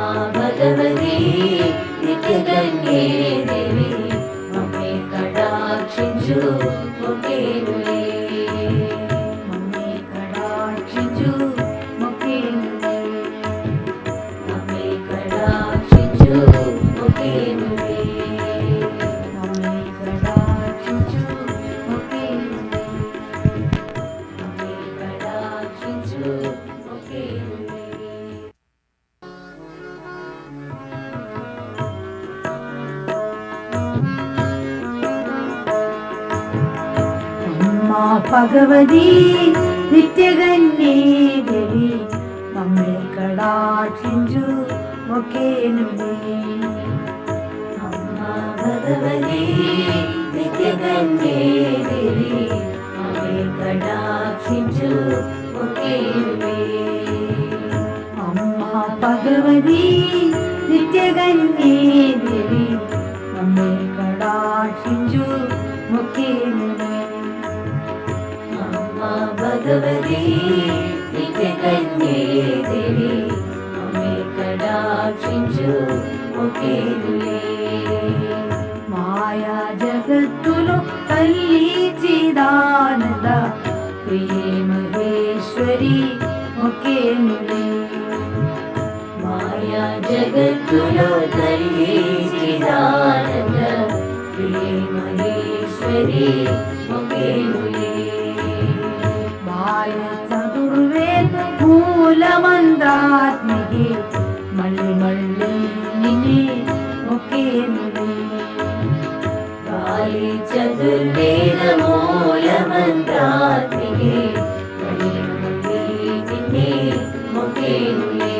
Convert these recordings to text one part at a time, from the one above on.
భగవతి నిత్యగన్యే దేవి మమ్మే కటాక్షించు మొక్కేనులే మమ్మే కటాక్షించు మొక్కేనులే మమ్మే కటాక్షించు మొక్కేనులే మమ్మే కటాక్షించు మొక్కేనులే మమ్మే కటాక్షించు మొక్కేనులే. భగవతి నిత్యగన్యే దేవి మమ్మే కటాక్షించు మొక్కేనులే అమ్మా భగవతి నిత్యగన్యే దేవి మమ్మే కటాక్షించు మొక్కేనులే అమ్మా భగవతి నిత్యగన్యే దేవి మమ్మే కటాక్షించు మొక్కేనులే భగవతి నిత్యగన్యే దేవి మమ్మే కటాక్షించు మొక్కేనులే మాయా జగత్తులో తల్లి చిదానంద ప్రియే మహేశ్వరి మొక్కేనులే మాయా జగత్తులో తల్లి చిదానంద ప్రియే మహేశ్వరి మొక్కేనులే చతుర్వేద మూలమంత్రాత్మికి మళ్ళీ మళ్ళీ నిన్నే మొక్కేనులే కాళీ చతుర్వేద మూలమంత్రాత్మికి మళ్ళీ మళ్ళీ నిన్నే మొక్కేనులే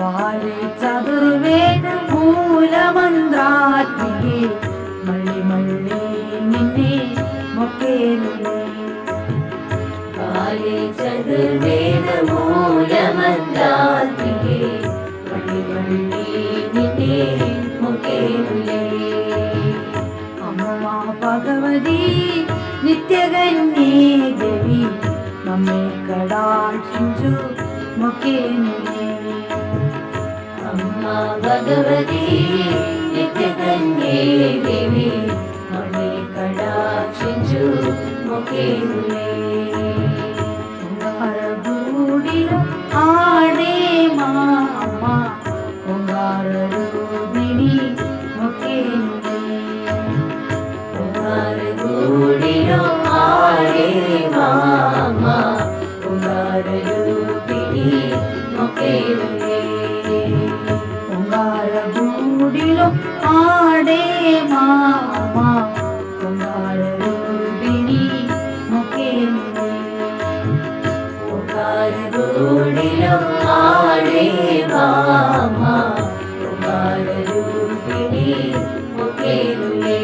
బాలి చతుర్వేద మూలమంత్రాత్మికి మళ్ళీ మళ్ళీ నిన్నే మొక్కేనులే కాళీ చతుర్వేద మూలమంత్రాత్మికి మళ్ళీ మళ్ళీ నిన్నే మొక్కేనులే అమ్మా భగవతి నిత్యగన్యే దేవి మమ్మే కటాక్షించు మొక్కేనులే అమ్మా భగవతి నిత్యగన్యే దేవి మమ్మే కటాక్షించు మొక్కేనులే గూడిలో ఆడే మా అమ్మ పొంగార రూపిణి మొక్కేనులే పొంగార గూడిలో ఆడే మా అమ్మ పొంగార రూపిణి మొక్కేనులే పొంగార గూడిలో ఆడే మా అమ్మ పొంగార రూపిణి మొక్కేనులే గూడిలో ఆడే బామ్మ పొంగార రూపిణి మొక్కేనులే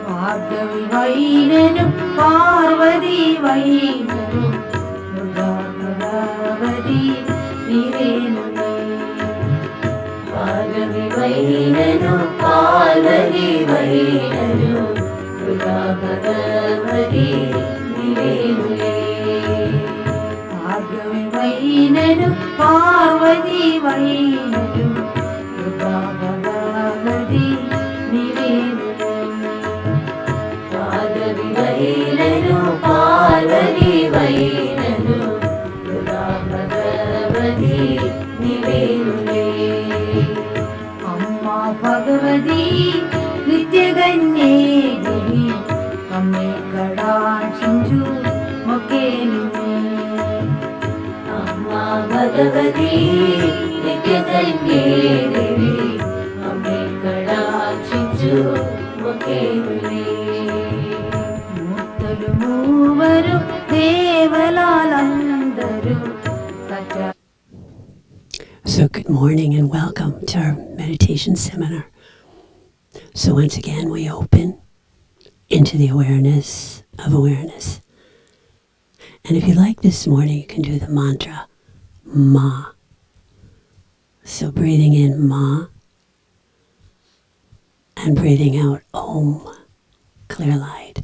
భార్గవి వైనను పార్వతి వైనను దుర్గా భగవతి నీవేనులే భార్గవి వైనను పార్వతి వైనను దుర్గా భగవతి నీవేనులే భార్గవి వైనను పార్వతి వైనను దుర్గా భగవతి నీవేనులే భార్గవి వైనను పార్వతి వైనను దుర్గా భగవతి నీవేనులే అమ్మా భగవతి నిత్యగన్యే దేవి మమ్మే కటాక్షించు మొక్కేనులే అమ్మా భగవతి నిత్యగన్యే దేవి మమ్మే కటాక్షించు మొక్కేనులే మూర్తులు మూవరు దేవలాలందరూ So good morning and welcome to our meditation seminar. So once again we open into the awareness of awareness. And if you like this morning, you can do the mantra Ma. So breathing in Ma and breathing out Om, clear light.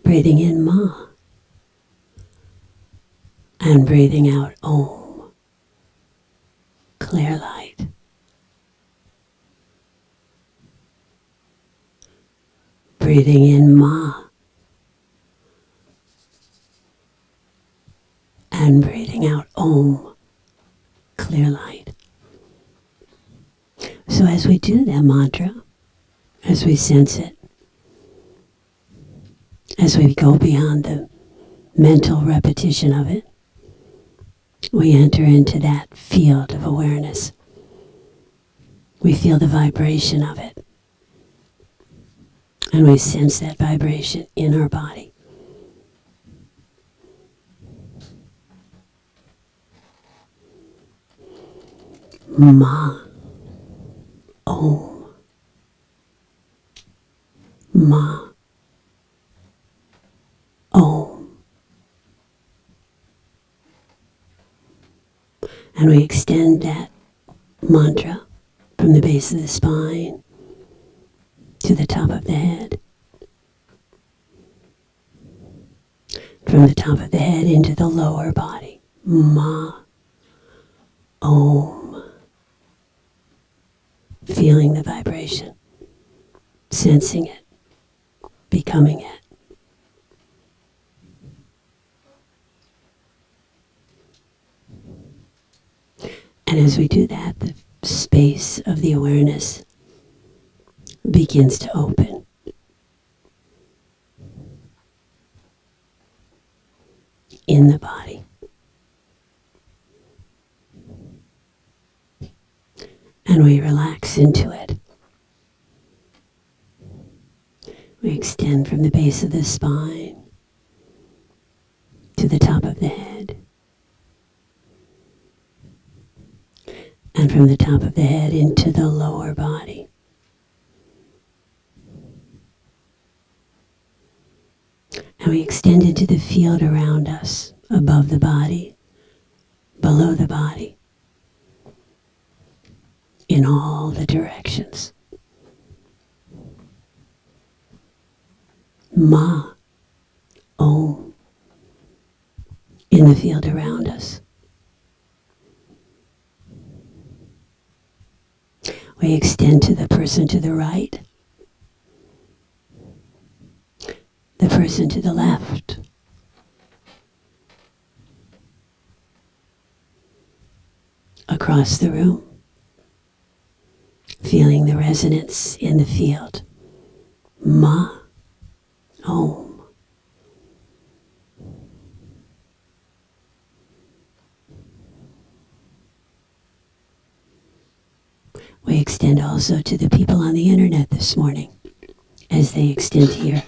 Breathing in Ma and breathing out Om, clear light. Breathing in Ma and breathing out Om, clear light. So as we do that mantra, as we sense it, as we go beyond the mental repetition of it, we enter into that field of awareness. We feel the vibration of it. And we sense that vibration in our body. Ma, Om, Ma, Om. And we extend that mantra from the base of the spine to the top of the head. From the top of the head into the lower body. Ma, Om. Feeling the vibration, sensing it, becoming it. And as we do that, the space of the awareness begins to open. In the body. And we relax into it. We extend from the base of the spine to the top of the head. And from the top of the head into the lower body. And we extend into the field around us, above the body, below the body, in all the directions. Ma, Om, in the field around us. We extend to the person to the right, the person to the left, across the room, feeling the resonance in the field. Ma, Om. We extend also to the people on the internet this morning as they extend here.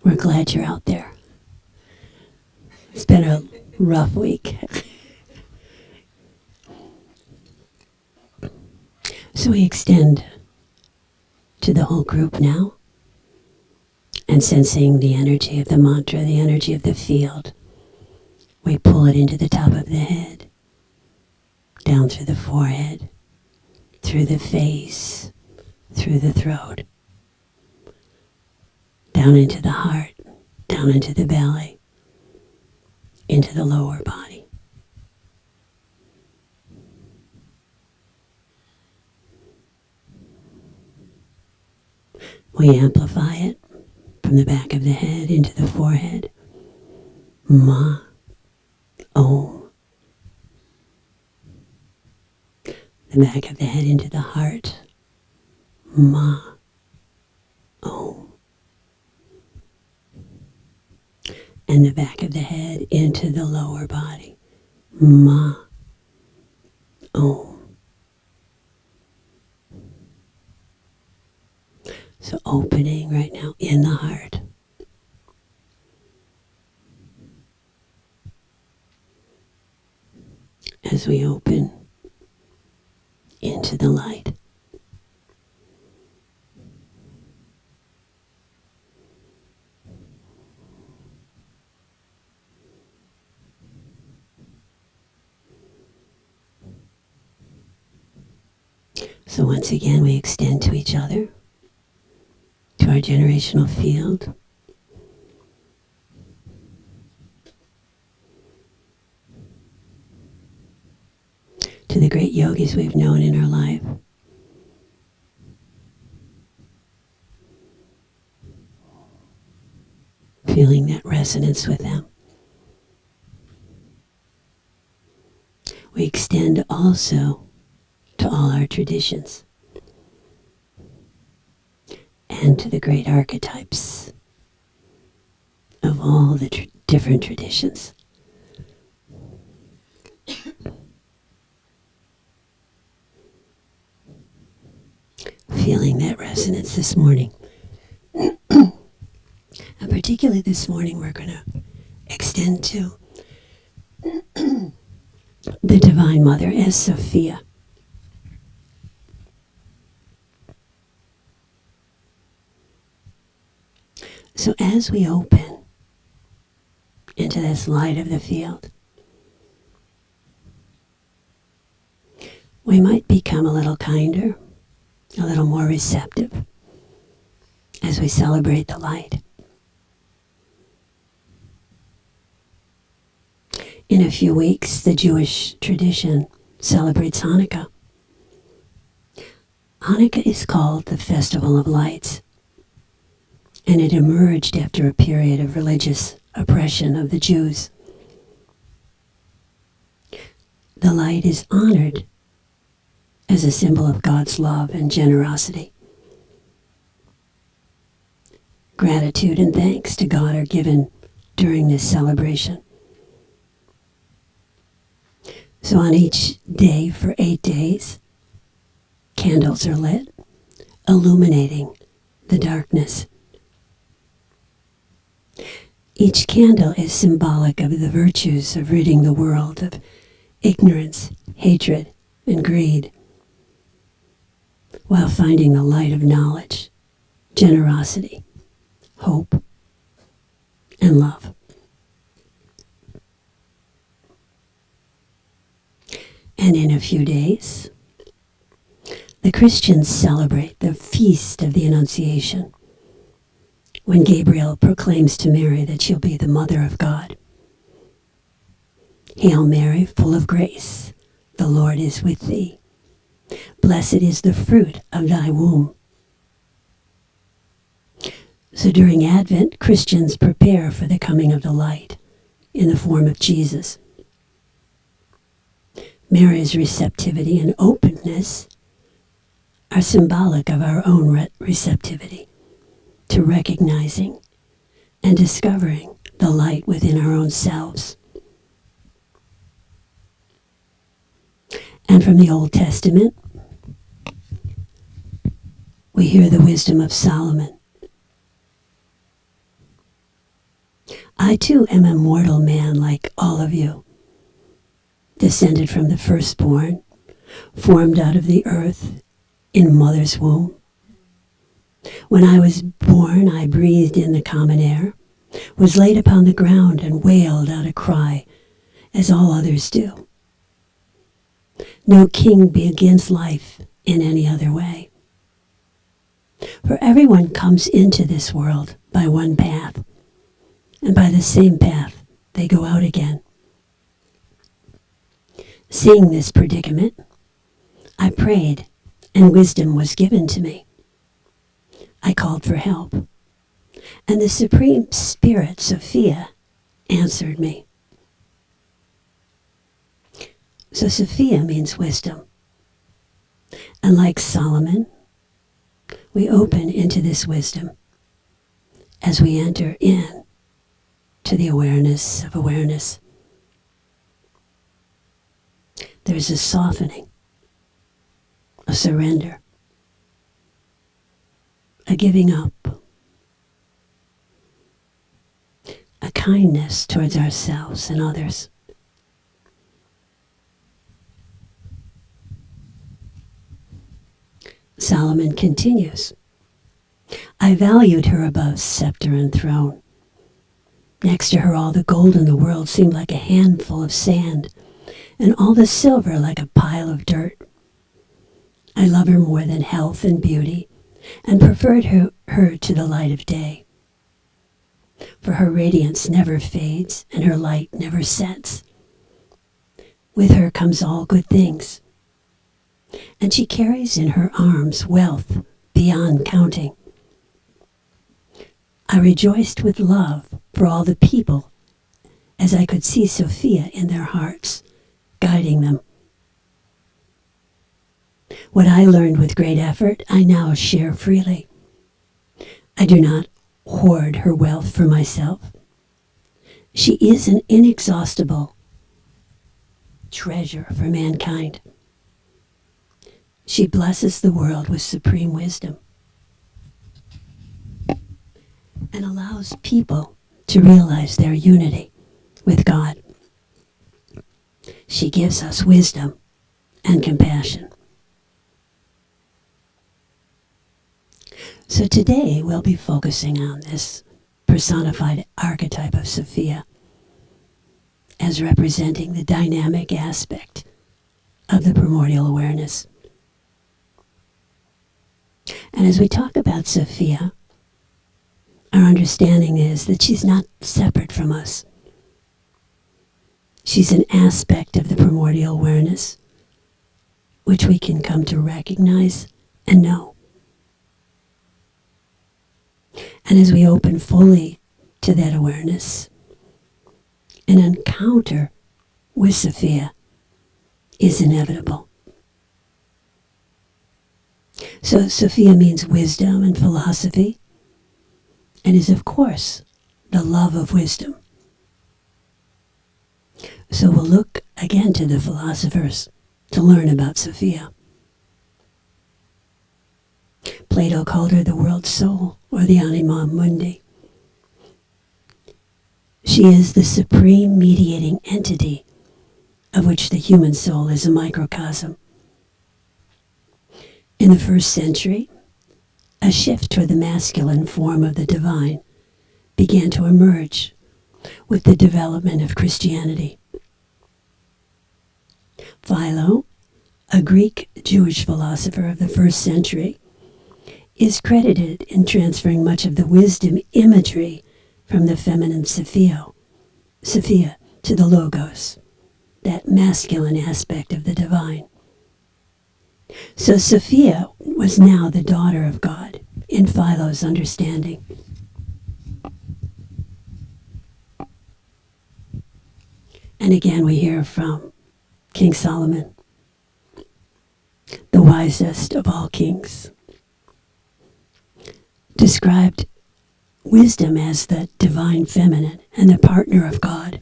We're glad you're out there. It's been a rough week. So we extend to the whole group now and sensing the energy of the mantra, the energy of the field. We pull it into the top of the head, down through the forehead, through the face, through the throat, down into the heart, down into the belly, into the lower body. We amplify it from the back of the head into the forehead. Ma, Om. The back of the head into the heart. Ma, Om. And the back of the head into the lower body. Ma, Om. So opening right now in the heart. As we open into the light. So once again we extend to each other, to to our generational field. To the great yogis we've known in our life. Feeling that resonance with them. We extend also to all our traditions and to the great archetypes of all the different traditions. Feeling that resonance this morning. And particularly this morning, we're going to extend to the Divine Mother as Sophia. So as we open into this light of the field, we might become a little kinder, a little more receptive as we celebrate the light. In a few weeks, the Jewish tradition celebrates Hanukkah. Hanukkah is called the Festival of Lights, and it emerged after a period of religious oppression of the Jews. The light is honored as a symbol of God's love and generosity. Gratitude and thanks to God are given during this celebration. So on each day for 8 days, candles are lit, illuminating the darkness. Each candle is symbolic of the virtues of ridding the world of ignorance, hatred, and greed, while finding the light of knowledge, generosity, hope, and love. And in a few days, the Christians celebrate the Feast of the Annunciation, when Gabriel proclaims to Mary that she'll be the Mother of God. Hail Mary, full of grace, the Lord is with thee. Blessed is the fruit of thy womb. So during Advent, Christians prepare for the coming of the light in the form of Jesus. Mary's receptivity and openness are symbolic of our own receptivity to recognizing and discovering the light within our own selves. And from the Old Testament, we hear the wisdom of Solomon. I too am a mortal man like all of you, descended from the firstborn, formed out of the earth in mother's womb. When I was born, I breathed in the common air, was laid upon the ground and wailed out a cry, as all others do. No king begins life in any other way. For everyone comes into this world by one path, and by the same path they go out again. Seeing this predicament, I prayed, and wisdom was given to me. I called for help, and the Supreme Spirit, Sophia, answered me. So Sophia means wisdom. And like Solomon, we open into this wisdom as we enter in to the awareness of awareness. There's a softening, a surrender, a giving up, a kindness towards ourselves and others. Solomon continues, I valued her above scepter and throne. Next to her, all the gold in the world seemed like a handful of sand, and all the silver like a pile of dirt. I love her more than health and beauty, and preferred her to the light of day. For her radiance never fades, and her light never sets. With her comes all good things, and she carries in her arms wealth beyond counting. I rejoiced with love for all the people as I could see Sophia in their hearts, guiding them. What I learned with great effort, I now share freely. I do not hoard her wealth for myself. She is an inexhaustible treasure for mankind. She blesses the world with supreme wisdom and allows people to realize their unity with God. She gives us wisdom and compassion. So today we'll be focusing on this personified archetype of Sophia as representing the dynamic aspect of the primordial awareness. And as we talk about Sophia, our understanding is that she's not separate from us. She's an aspect of the primordial awareness which we can come to recognize and know. And as we open fully to that awareness, an encounter with Sophia is inevitable. So Sophia means wisdom and philosophy, and is of course the love of wisdom. So we'll look again to the philosophers to learn about Sophia. Plato called her the world soul, or the anima mundi. She is the supreme mediating entity of which the human soul is a microcosm. In the first century, a shift toward the masculine form of the divine began to emerge with the development of Christianity. Philo, a Greek Jewish philosopher of the first century, is credited in transferring much of the wisdom imagery from the feminine Sophia to the Logos, that masculine aspect of the divine. So Sophia was now the daughter of God in Philo's understanding. And again we hear from King Solomon, the wisest of all kings, described wisdom as the divine feminine and the partner of God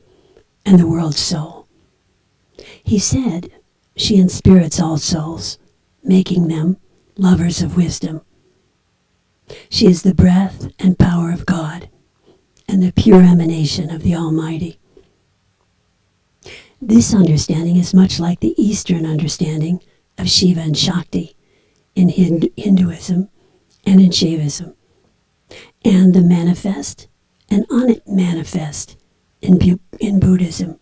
and the world's soul. He said, she inspirits all souls, making them lovers of wisdom. She is the breath and power of God and the pure emanation of the Almighty. This understanding is much like the Eastern understanding of Shiva and Shakti in Hinduism and in Shaivism, and the manifest and unmanifest in Buddhism.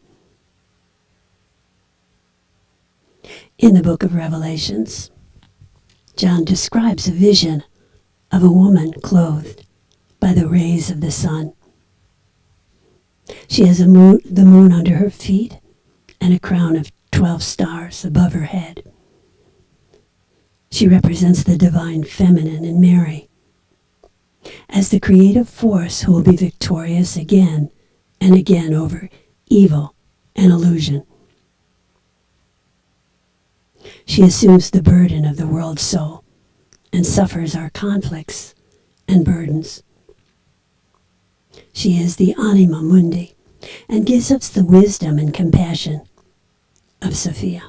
In the book of Revelations, John describes a vision of a woman clothed by the rays of the sun. She has the moon under her feet and a crown of 12 stars above her head. She represents the divine feminine in Mary as the creative force who will be victorious again and again over evil and illusion. She assumes the burden of the world's soul and suffers our conflicts and burdens. She is the anima mundi and gives us the wisdom and compassion of Sophia.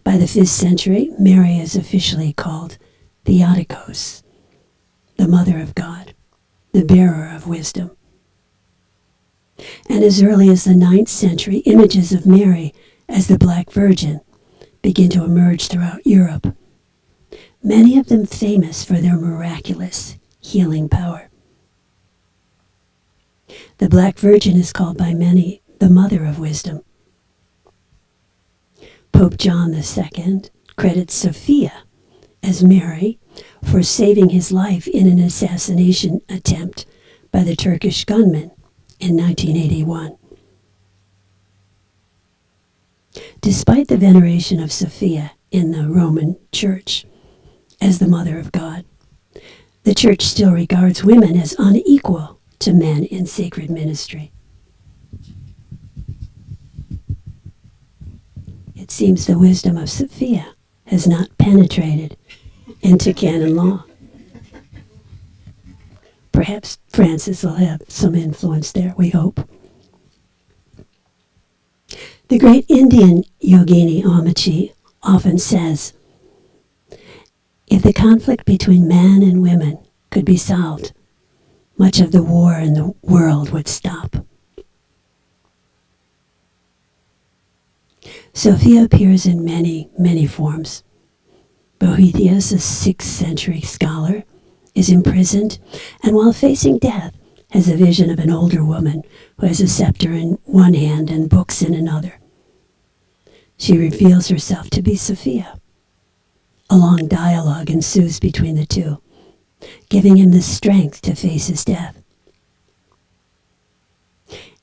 By the 5th century, Mary is officially called Theotokos, the Mother of God, the bearer of wisdom. And as early as the 9th century, images of Mary as the Black Virgin begin to emerge throughout Europe, many of them famous for their miraculous healing power. The Black Virgin is called by many the Mother of Wisdom. Pope John II credits Sophia as Mary for saving his life in an assassination attempt by the Turkish gunmen in 1981. Despite the veneration of Sophia in the Roman Church as the Mother of God, the Church still regards women as unequal to men in sacred ministry. It seems the wisdom of Sophia has not penetrated into canon law. Perhaps Francis will have some influence there, we hope. The great Indian yogini Amachi often says, if the conflict between man and women could be solved, much of the war in the world would stop. Sophia appears in many, many forms. Boethius, a 6th century scholar, is imprisoned, and while facing death, has a vision of an older woman who has a scepter in one hand and books in another. She reveals herself to be Sophia. A long dialogue ensues between the two, giving him the strength to face his death.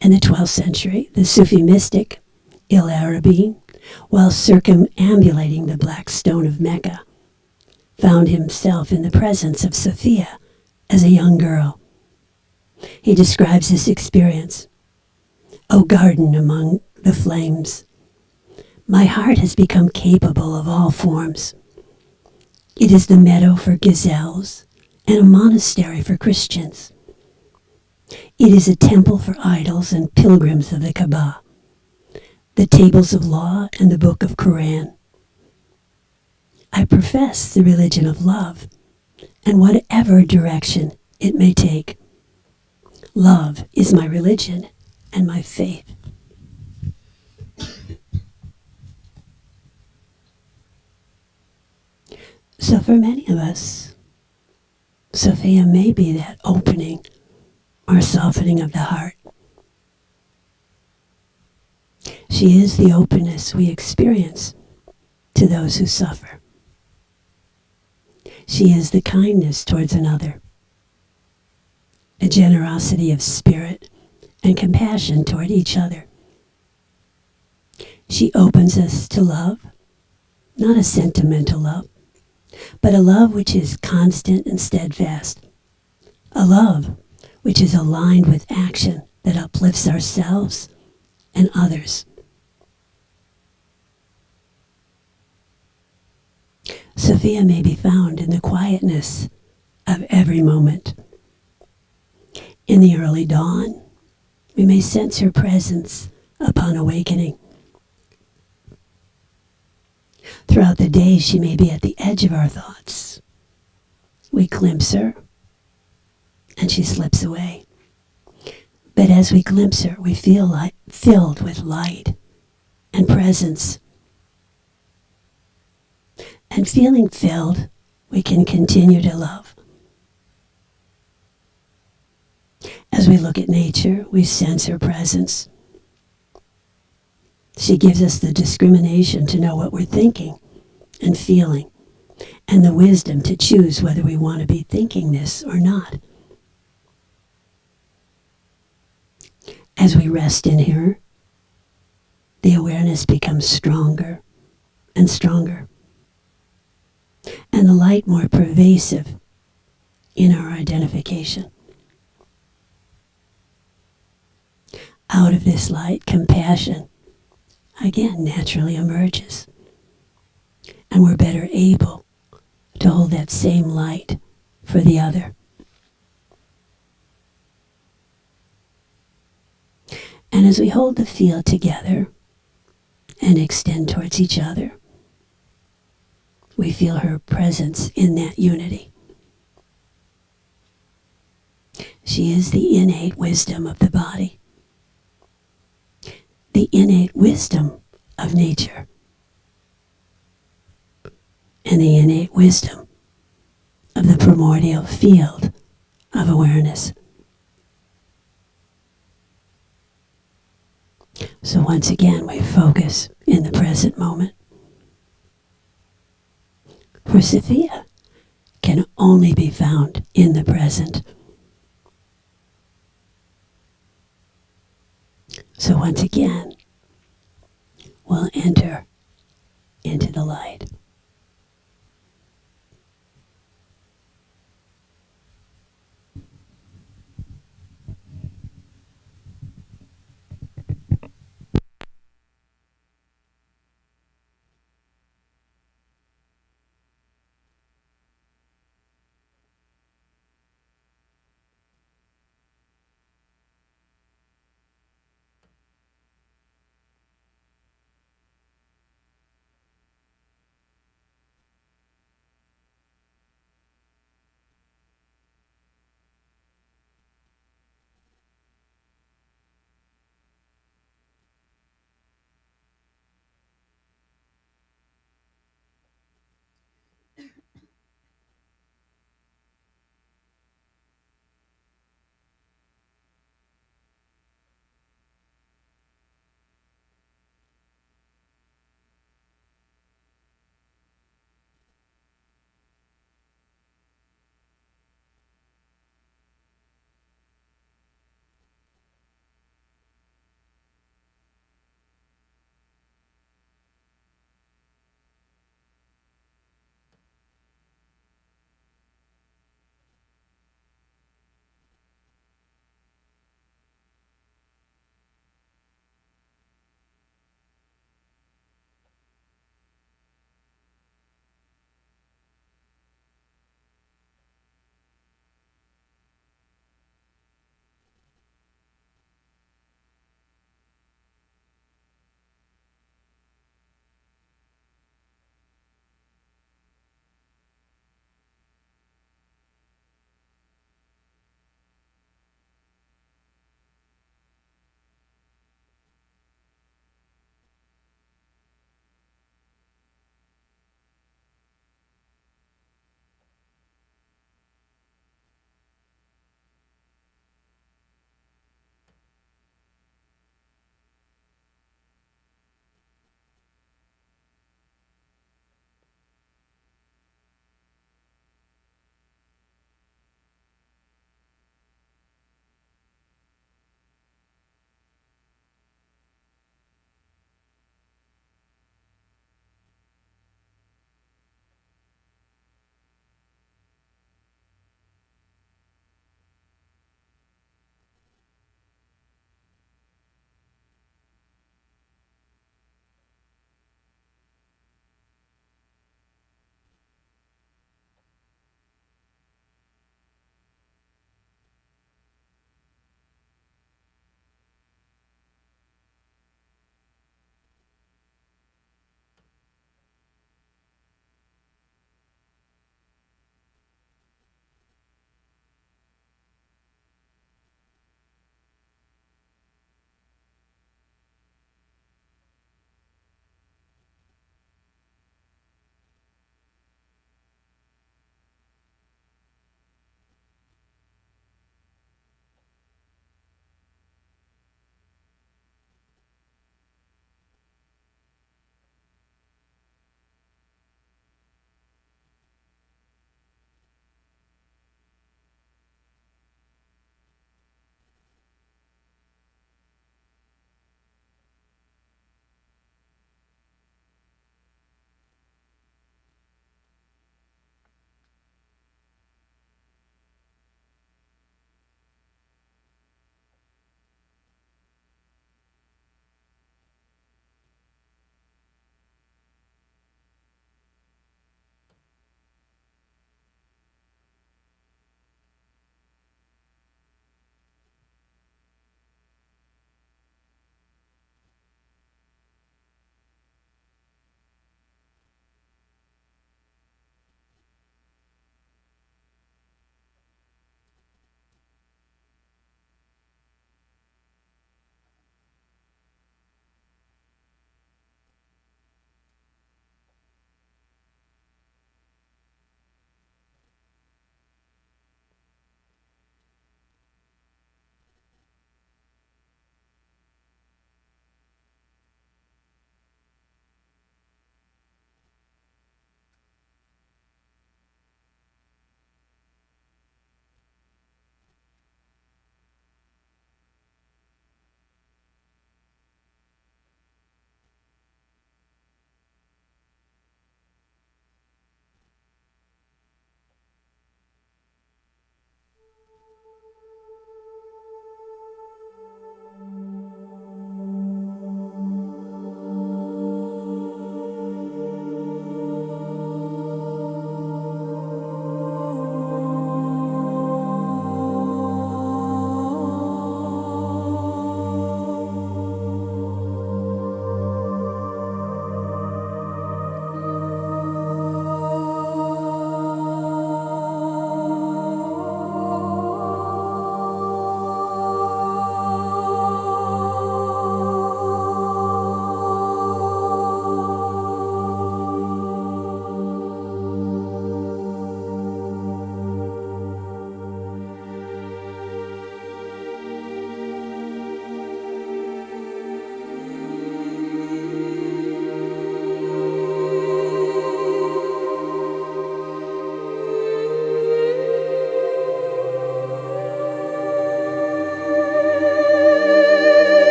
In the 12th century, the Sufi mystic, Il-Arabi, while circumambulating the black stone of Mecca, found himself in the presence of Sophia as a young girl. He describes this experience. O garden among the flames, my heart has become capable of all forms. It is the meadow for gazelles and a monastery for Christians. It is a temple for idols and pilgrims of the Kaaba, the tables of law and the book of Quran. I profess the religion of love, and whatever direction it may take. Love is my religion and my faith. So for many of us, Sophia may be that opening or softening of the heart. She is the openness we experience to those who suffer. She is the kindness towards another, a generosity of spirit and compassion toward each other. She opens us to love, not a sentimental love, but a love which is constant and steadfast, a love which is aligned with action that uplifts ourselves and others. Sophia may be found in the quietness of every moment. In the early dawn, we may sense her presence upon awakening. Throughout the day, she may be at the edge of our thoughts. We glimpse her, and she slips away. But as we glimpse her, we feel filled with light and presence. And feeling filled, we can continue to love. As we look at nature, we sense her presence. She gives us the discrimination to know what we're thinking and feeling, and the wisdom to choose whether we want to be thinking this or not. As we rest in her, the awareness becomes stronger and stronger, and the light more pervasive in our identification. Out of this light, compassion again naturally emerges, and we're better able to hold that same light for the other. And as we hold the field together and extend towards each other, we feel her presence in that unity. She is the innate wisdom of the body, the innate wisdom of nature, and the innate wisdom of the primordial field of awareness. So once again, we focus in the present moment. For Sophia can only be found in the present. So once again, we'll enter into the light.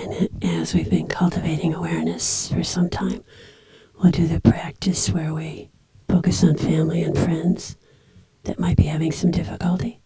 And as we've been cultivating awareness for some time, we'll do the practice where we focus on family and friends that might be having some difficulty.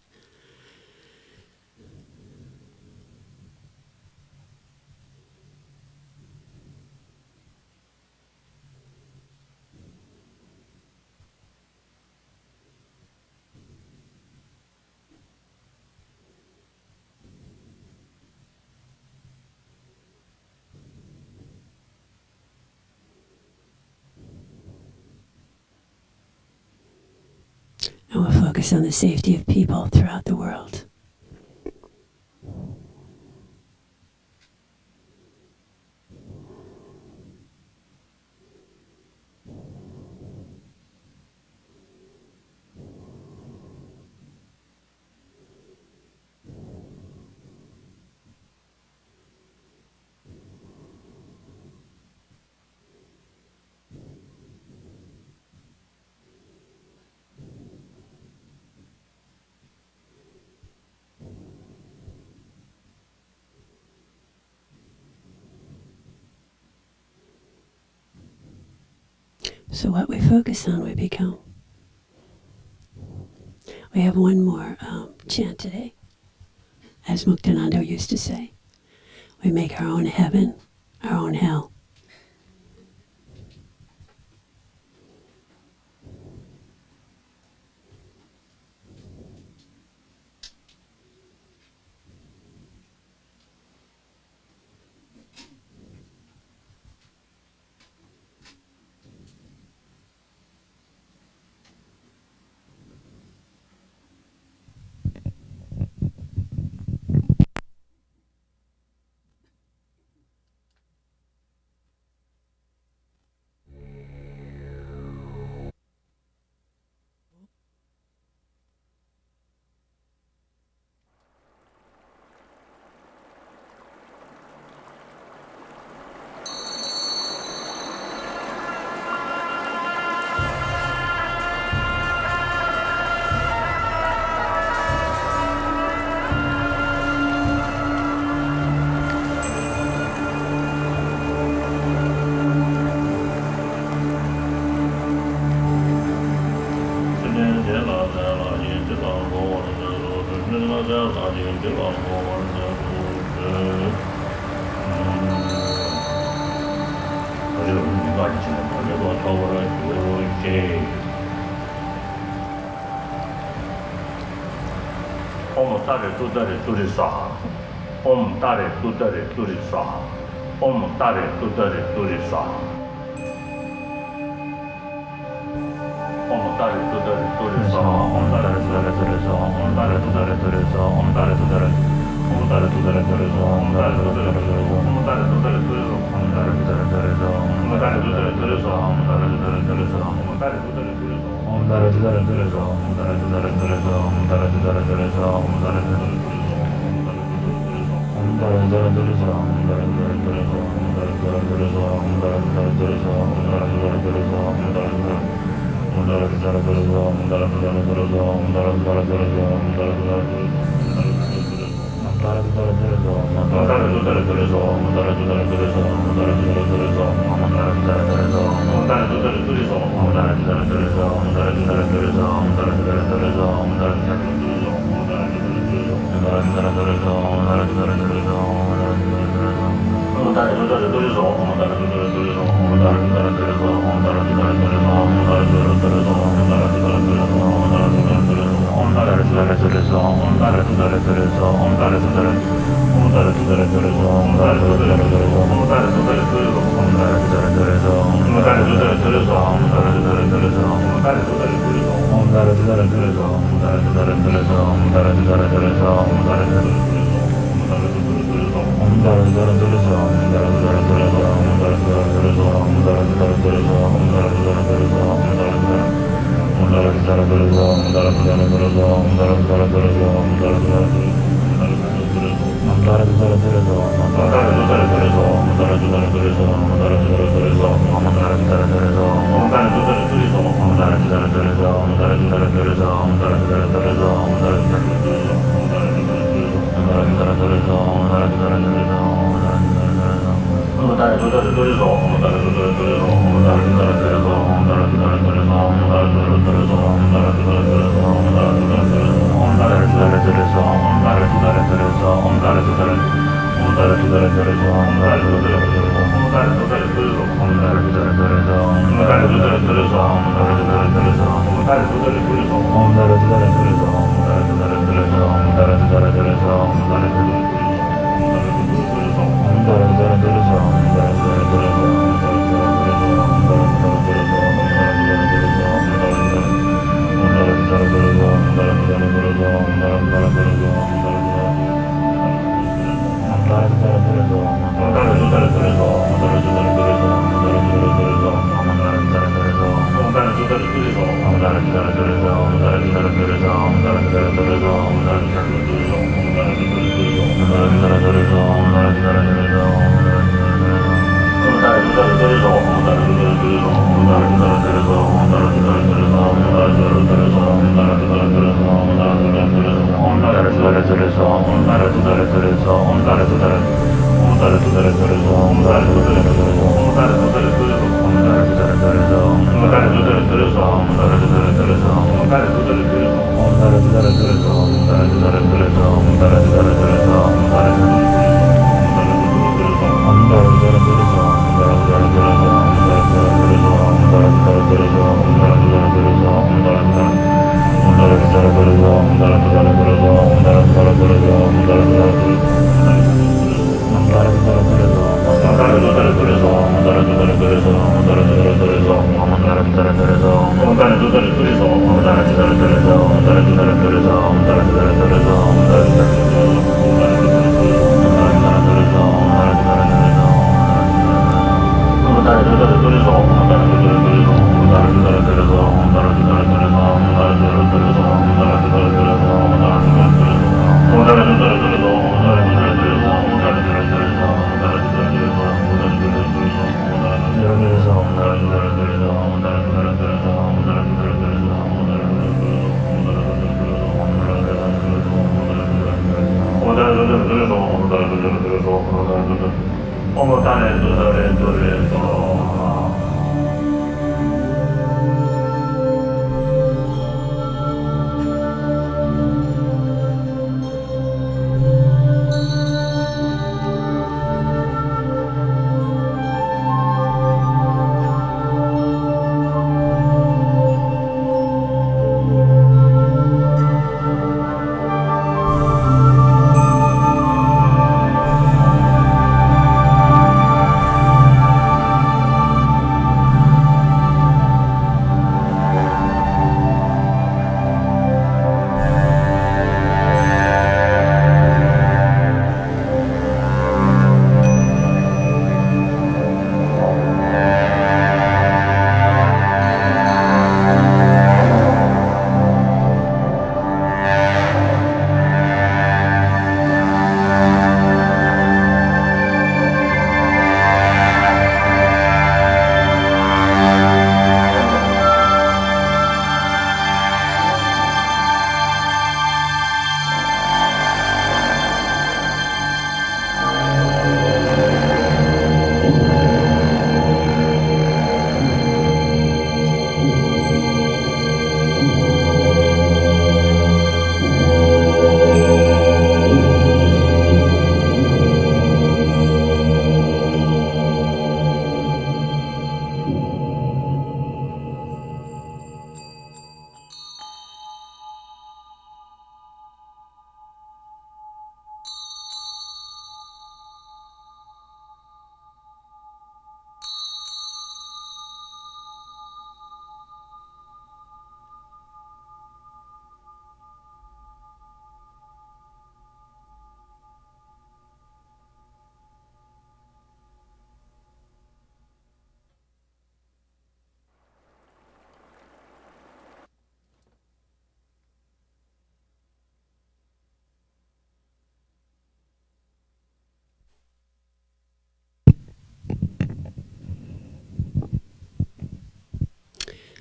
And we'll focus on the safety of people throughout the world. So what we focus on, we become. We have one more chant today. As Muktananda used to say, we make our own heaven, our own hell. Om Tare Tudare Turisaha. Om Tare Tudare Turisaha. Om Tare Tudare Turisaha. Om Tare Tudare Turisaha. Om Tare Tudare Turisaha. Om Tare Tudare Turisaha. Om Tare Tudare Om Tare Tudare Turisaha. Om Tare Tudare Turisaha. Om Tare Tudare Turisaha. Om Tare Tudare Turisaha. Om Tare Tudare Turisaha. Om Tare Tudare Turisaha. Om Tare Tudare Turisaha. Om Tare Tudare Turisaha. Om Tare Tudare Turisaha. Om Tare Tudare Turisaha. Om Tare Tudare Turisaha. Om Tare Tudare Turisaha. Om Tare Tudare Turisaha. Om Tare Tudare Turisaha. Om Tare Tudare Turisaha. Om Tare Tudare Turisaha. Om Tare Tudare Om Tare Tudare Turisaha. Om Tare Tudare Turisaha. Om Tare Tudare Turisaha. Om Tare Tudare Om Tare Tudare Turisaha. Om Tare Tudare Turisaha. Om Tare Tudare Turisaha. Om Tare Tudare Turisaha. Om Tare Tudare Turisaha. Om Tare Tudare Turisaha. Om Tare Tudare Turisaha. Om Tare Tudare Turisaha. Om Tare Tudare Turisaha. Om Tare Tudare Om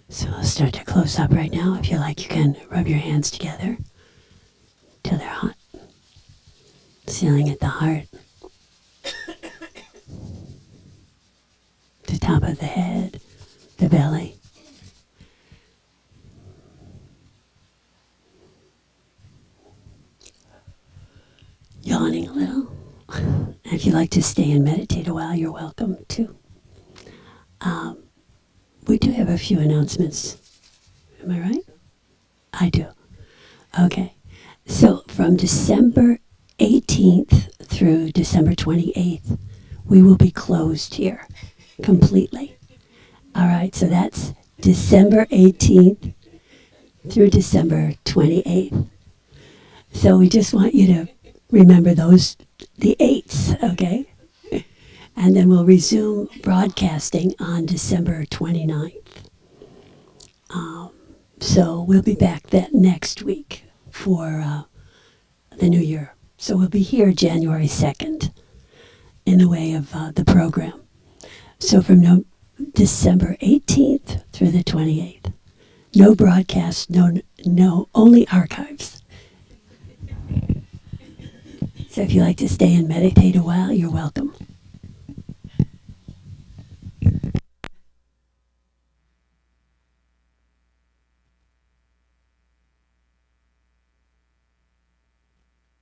So I'll start to close up right now. If you like, you can rub your hands together till they're hot, sealing at the heart. top of the head, the belly. Yawning a little. If you'd like to stay and meditate a while, you're welcome to. We do have a few announcements. Am I right? I do. Okay. So from December 18th through December 28th, we will be closed here completely. All right, so that's December 18th through December 28th. So we just want you to remember those, the 8s, okay? And then we'll resume broadcasting on December 29th. So we'll be back that next week for the new year. So we'll be here January 2nd in the way of the program. So from December 18th through the 28th. No broadcast, no, only archives. So if you like to stay and meditate a while, you're welcome.